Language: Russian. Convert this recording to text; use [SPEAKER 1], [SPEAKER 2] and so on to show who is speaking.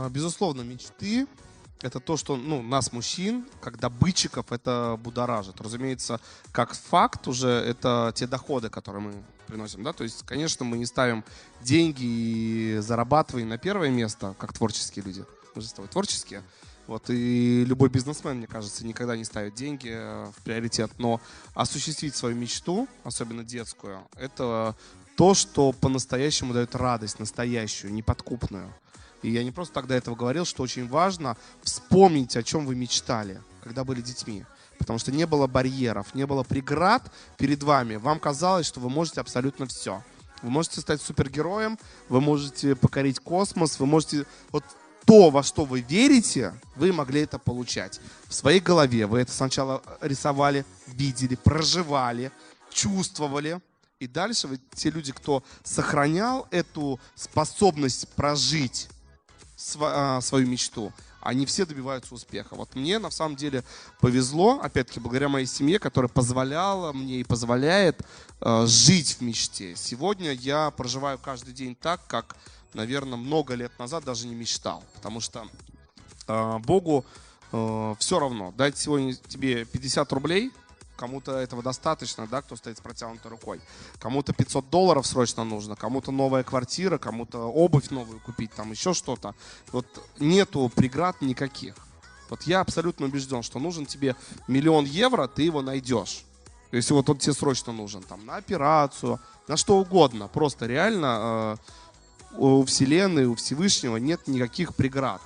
[SPEAKER 1] Безусловно, мечты — это то, что нас, мужчин, как добытчиков, это будоражит. Разумеется, как факт уже это те доходы, которые мы приносим. Да? То есть, конечно, мы не ставим деньги и зарабатываем на первое место, как творческие люди. Мы же с тобой творческие. Вот, и любой бизнесмен, мне кажется, никогда не ставит деньги в приоритет. Но осуществить свою мечту, особенно детскую, это то, что по-настоящему дает радость, настоящую, неподкупную. И я не просто так до этого говорил, что очень важно вспомнить, о чем вы мечтали, когда были детьми. Потому что не было барьеров, не было преград перед вами. Вам казалось, что вы можете абсолютно все. Вы можете стать супергероем, вы можете покорить космос, вы можете... Вот то, во что вы верите, вы могли это получать. В своей голове вы это сначала рисовали, видели, проживали, чувствовали. И дальше вы, те люди, кто сохранял эту способность прожить свою мечту, они все добиваются успеха. Вот мне на самом деле повезло, опять-таки, благодаря моей семье, которая позволяла мне и позволяет жить в мечте. Сегодня я проживаю каждый день так, как, наверное, много лет назад даже не мечтал. Потому что Богу все равно. Дать сегодня тебе 50 рублей, кому-то этого достаточно, да, кто стоит с протянутой рукой. Кому-то $500 срочно нужно, кому-то новая квартира, кому-то обувь новую купить, там еще что-то. Вот нету преград никаких. Вот я абсолютно убежден, что нужен тебе 1 000 000 евро, ты его найдешь. Если вот он тебе срочно нужен, там, на операцию, на что угодно. Просто реально у Вселенной, у Всевышнего нет никаких преград.